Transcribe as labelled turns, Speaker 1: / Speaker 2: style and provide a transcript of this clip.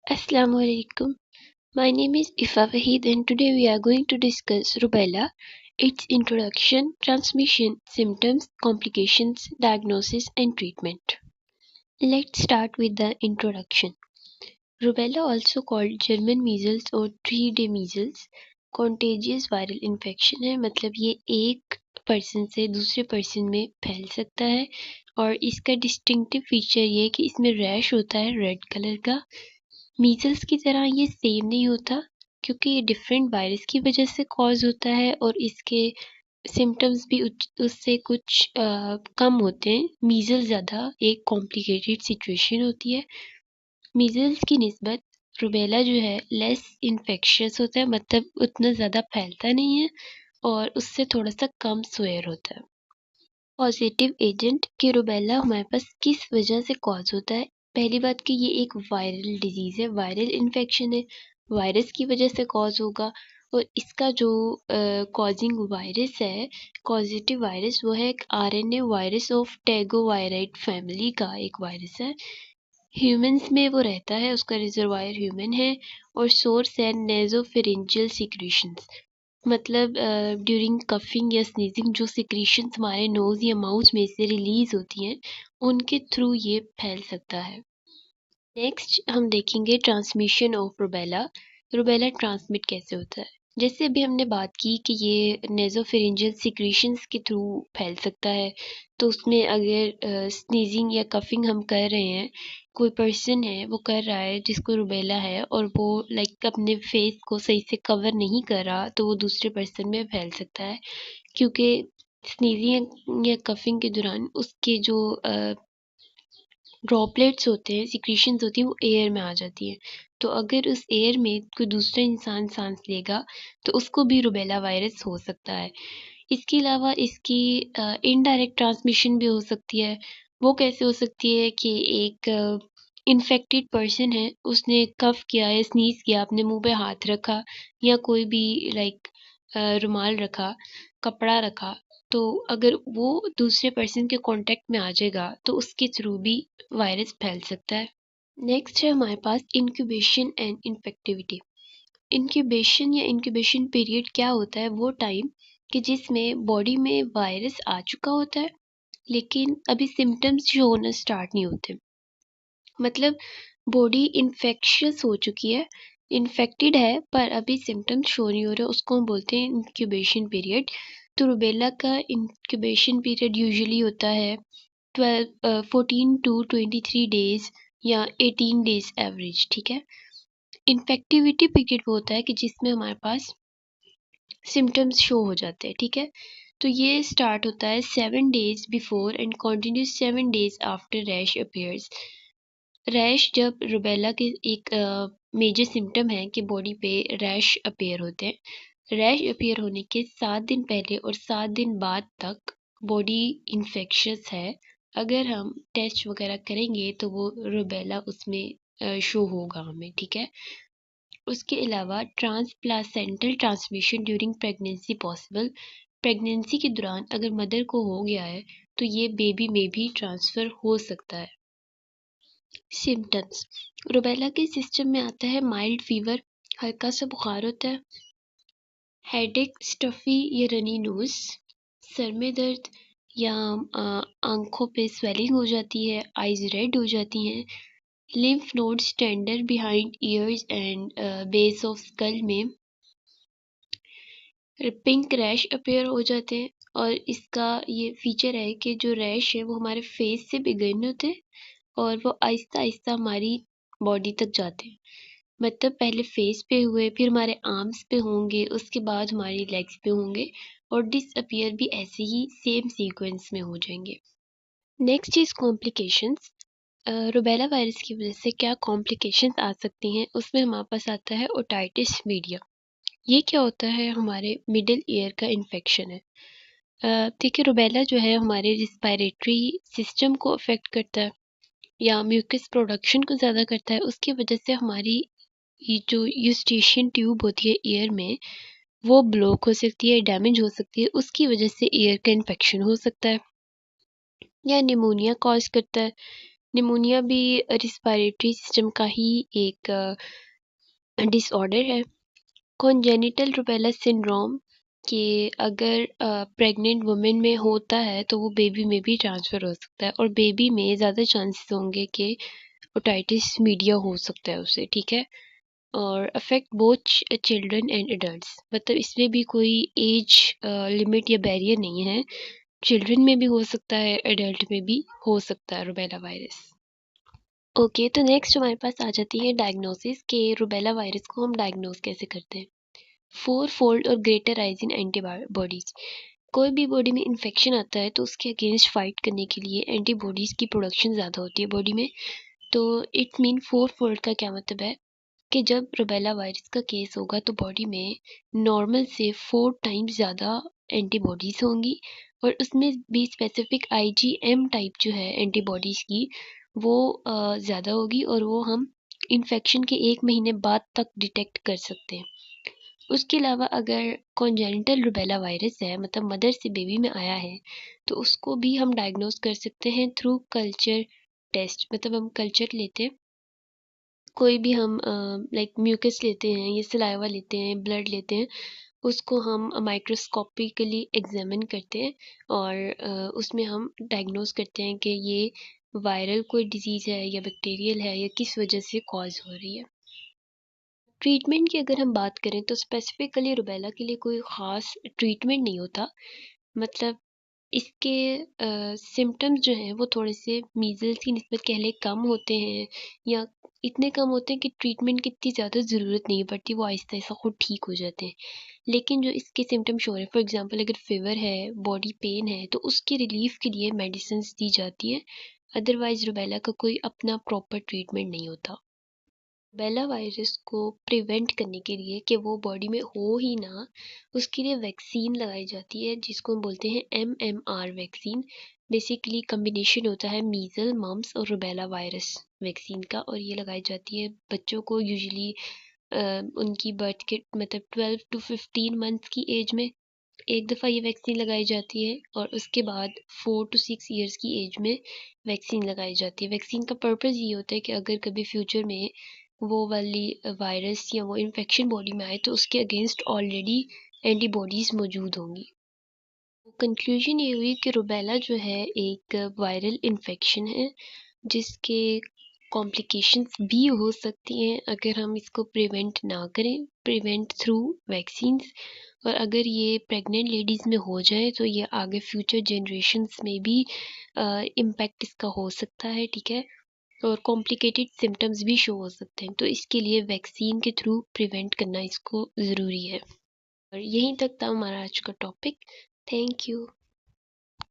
Speaker 1: Assalamu alaikum. My name is Ifa Wahid and today we are going to discuss rubella, its introduction, transmission, symptoms, complications, diagnosis and treatment. Let's start with the introduction. Rubella, also called German measles और 3-day measles, contagious viral infection है, मतलब ये एक person से दूसरे person में फैल सकता है और इसका डिस्टिंक्टिव फीचर ये है कि इसमें रैश होता है रेड कलर का। मीजल्स की तरह ये सेम नहीं होता क्योंकि ये डिफरेंट वायरस की वजह से कॉज होता है और इसके सिम्टम्स भी उससे कुछ कम होते हैं। मीजल्स ज़्यादा एक कॉम्प्लिकेटेड सिचुएशन होती है। मीजल्स की निस्बत रुबेला जो है लेस इन्फेक्शियस होता है, मतलब उतना ज़्यादा फैलता नहीं है और उससे थोड़ा सा कम स्वेयर होता है। पॉजिटिव एजेंट कि रुबेला हमारे पास किस वजह से कॉज होता है। पहली बात कि ये एक वायरल डिजीज़ है, वायरल इन्फेक्शन है, वायरस की वजह से कॉज होगा और इसका जो कॉजिंग वायरस है, कॉजेटिव वायरस, वो है एक आरएनए वायरस ऑफ टेगोवायराइड फैमिली का एक वायरस है। ह्यूमंस में वो रहता है, उसका रिजर्वायर ह्यूमन है और सोर्स है नेजोफेरिंजियल सिक्रीशंस, मतलब ड्यूरिंग कफिंग या स्नीजिंग जो सिक्रीशंस हमारे नोज़ या माउथ में से रिलीज होती हैं उनके थ्रू ये फैल सकता है। नेक्स्ट हम देखेंगे transmission of rubella. Rubella transmit कैसे होता है। जैसे अभी हमने बात की कि ये नेजोफेरिंजियल सिक्रीशंस के थ्रू फैल सकता है, तो उसमें अगर स्नीजिंग या कफिंग हम कर रहे हैं, कोई पर्सन है वो कर रहा है जिसको रुबेला है और वो लाइक अपने फेस को सही से कवर नहीं कर रहा, तो वो दूसरे पर्सन में फैल सकता है क्योंकि स्नीजिंग या कफिंग के दौरान उसके जो ड्रॉपलेट्स होते हैं, सिक्रीशंस होती हैं, वो एयर में आ जाती हैं। तो अगर उस एयर में कोई दूसरा इंसान सांस लेगा तो उसको भी रुबेला वायरस हो सकता है। इसके अलावा इसकी इनडायरेक्ट ट्रांसमिशन भी हो सकती है। वो कैसे हो सकती है कि एक इन्फेक्टेड पर्सन है, उसने कफ किया या स्नीज किया, अपने मुंह पे हाथ रखा या कोई भी लाइक रुमाल रखा, कपड़ा रखा, तो अगर वो दूसरे पर्सन के कांटेक्ट में आ जाएगा तो उसके थ्रू भी वायरस फैल सकता है। नेक्स्ट है हमारे पास इंक्यूबेशन एंड इन्फेक्टिविटी। इंक्यूबेशन या इंक्यूबेशन पीरियड क्या होता है, वो टाइम कि जिसमें बॉडी में वायरस आ चुका होता है लेकिन अभी सिम्टम्स जो होना स्टार्ट नहीं होते, मतलब बॉडी इन्फेक्शियस हो चुकी है, इन्फेक्टेड है पर अभी सिम्टम्स शो नहीं हो रहे, उसको हम बोलते हैं इंक्यूबेशन पीरियड। तो रुबेला का इंक्यूबेशन पीरियड यूजुअली होता है 14 टू 23 डेज या 18 डेज एवरेज, ठीक है। इन्फेक्टिविटी पीरियड वो होता है कि जिसमें हमारे पास सिम्टम्स शो हो जाते हैं, ठीक है। तो ये स्टार्ट होता है 7 days before and continuous 7 days after rash appears. Rash जब रुबेला के एक मेजर सिम्टम है कि बॉडी पे रैश अपीयर होते हैं। रैश अपीयर होने के 7 दिन पहले और 7 दिन बाद तक बॉडी इन्फेक्शियस है। अगर हम टेस्ट वगैरह करेंगे तो वो रुबेला उसमें शो होगा हमें, ठीक है। उसके अलावा transplacental transmission during pregnancy possible. Pregnancy के दौरान अगर मदर को हो गया है तो ये बेबी में भी ट्रांसफ़र हो सकता है। सिम्टम्स रुबेला के सिस्टम में आता है माइल्ड फीवर, हल्का सा बुखार होता है, हेडेक, स्टफी या रनी नोज, सर में दर्द या आंखों पे स्वेलिंग हो जाती है, आइज रेड हो जाती हैं, lymph nodes tender behind years and base of skull में, पिंक रैश अपीयर हो जाते हैं। और इसका ये फीचर है कि जो रैश है वो हमारे फेस से बिगिन होते हैं और वो आहिस्ता आहिस्ता हमारी बॉडी तक जाते हैं, मतलब पहले फेस पे हुए, फिर हमारे आर्म्स पे होंगे, उसके बाद हमारी लेग्स पे होंगे और डिसअपीयर भी ऐसे ही सेम सीक्वेंस में हो जाएंगे। Next is complications. Rubella virus की वजह से क्या कॉम्प्लिकेशंस आ सकती हैं, उसमें हमारे पास आता है ओटाइटिस मीडिया। ये क्या होता है, हमारे मिडिल ईयर का इन्फेक्शन है। देखिए रुबेला जो है हमारे रिस्पायरेटरी सिस्टम को अफेक्ट करता है या म्यूकस प्रोडक्शन को ज़्यादा करता है। उसकी वजह से हमारी ये जो यूस्टेशियन ट्यूब होती है ईयर में, वो ब्लॉक हो सकती है, डैमेज हो सकती है, उसकी वजह से ईयर का इन्फेक्शन हो सकता है या निमोनिया कॉज करता है। निमोनिया भी रिस्पायरेटरी सिस्टम का ही एक डिसऑर्डर है। कॉन्जेनिटल रूबेला सिंड्रोम के अगर प्रेग्नेंट वुमेन में होता है तो वो बेबी में भी ट्रांसफ़र हो सकता है, और बेबी में ज़्यादा चांसेस होंगे कि ओटाइटिस मीडिया हो सकता है उसे, ठीक है। और affect both children and adults, मतलब इसमें भी कोई एज लिमिट या बैरियर नहीं है। चिल्ड्रन में भी हो सकता है, एडल्ट में भी हो सकता है रूबेला वायरस। ओके, तो नेक्स्ट हमारे पास आ जाती है डायग्नोसिस के रूबेला वायरस को हम डायग्नोस कैसे करते हैं। 4 फोल्ड और ग्रेटर राइज इन एंटीबॉडीज। कोई भी बॉडी में इन्फेक्शन आता है तो उसके अगेंस्ट फाइट करने के लिए एंटीबॉडीज़ की प्रोडक्शन ज़्यादा होती है बॉडी में। तो इट मीन 4 फोल्ड का क्या मतलब है कि जब रूबेला वायरस का केस होगा तो बॉडी में नॉर्मल से 4 टाइम्स ज़्यादा एंटीबॉडीज़ होंगी, और उसमें भी स्पेसिफिक आईजीएम टाइप जो है एंटीबॉडीज़ की वो ज़्यादा होगी, और वो हम इन्फेक्शन के 1 महीने बाद तक डिटेक्ट कर सकते हैं। उसके अलावा अगर कॉन्जेनिटल रूबेला वायरस है, मतलब मदर से बेबी में आया है, तो उसको भी हम डायग्नोस कर सकते हैं थ्रू कल्चर टेस्ट। मतलब हम कल्चर लेते हैं, कोई भी हम लाइक म्यूकस लेते हैं या सलाइवा लेते हैं, ब्लड लेते हैं, उसको हम माइक्रोस्कोपिकली एग्जामिन करते हैं, और उसमें हम डायग्नोस करते हैं कि ये वायरल कोई डिजीज़ है या बैक्टीरियल है या किस वजह से कॉज हो रही है। ट्रीटमेंट की अगर हम बात करें तो स्पेसिफिकली रूबेला के लिए कोई ख़ास ट्रीटमेंट नहीं होता। मतलब इसके सिम्पटम्स जो हैं वो थोड़े से मीज़ल्स की निस्बत कह लें कम होते हैं, या इतने कम होते हैं कि ट्रीटमेंट की इतनी ज़्यादा ज़रूरत नहीं पड़ती, वो आहिस्ता-आहिस्ता खुद ठीक हो जाते हैं। लेकिन जो इसके सिम्पटम शो हो रहे हैं, फॉर एग्ज़ाम्पल अगर फ़ीवर है, बॉडी पेन है, तो उसके रिलीफ़ के लिए मेडिसिन्स दी जाती हैं। अदरवाइज़ रूबेला का कोई अपना प्रॉपर ट्रीटमेंट नहीं होता। रूबेला वायरस को प्रिवेंट करने के लिए कि वो बॉडी में हो ही ना, उसके लिए वैक्सीन लगाई जाती है जिसको हम बोलते हैं एमएमआर वैक्सीन। बेसिकली कम्बिनेशन होता है मीज़ल, मम्प्स और रूबेला वायरस वैक्सीन का, और ये लगाई जाती है बच्चों को यूजुअली उनकी बर्थ के मतलब 12 टू 15 मंथ्स की एज में एक दफ़ा ये वैक्सीन लगाई जाती है, और उसके बाद 4 टू 6 इयर्स की एज में वैक्सीन लगाई जाती है। वैक्सीन का पर्पज़ ये होता है कि अगर कभी फ्यूचर में वो वाली वायरस या वो इन्फेक्शन बॉडी में आए तो उसके अगेंस्ट ऑलरेडी एंटीबॉडीज़ मौजूद होंगी। कंक्लूजन ये हुई कि रूबेला जो है एक वायरल इन्फेक्शन है जिसके कॉम्प्लिकेशंस भी हो सकती हैं अगर हम इसको प्रिवेंट ना करें, प्रिवेंट थ्रू वैक्सीन्स। और अगर ये प्रेग्नेंट लेडीज़ में हो जाए तो ये आगे फ्यूचर जनरेशन्स में भी इम्पैक्ट इसका हो सकता है, ठीक है। और कॉम्प्लिकेटेड सिम्टम्स भी शो हो सकते हैं, तो इसके लिए वैक्सीन के थ्रू प्रिवेंट करना इसको ज़रूरी है। और यहीं तक था हमारा आज का टॉपिक। Thank you.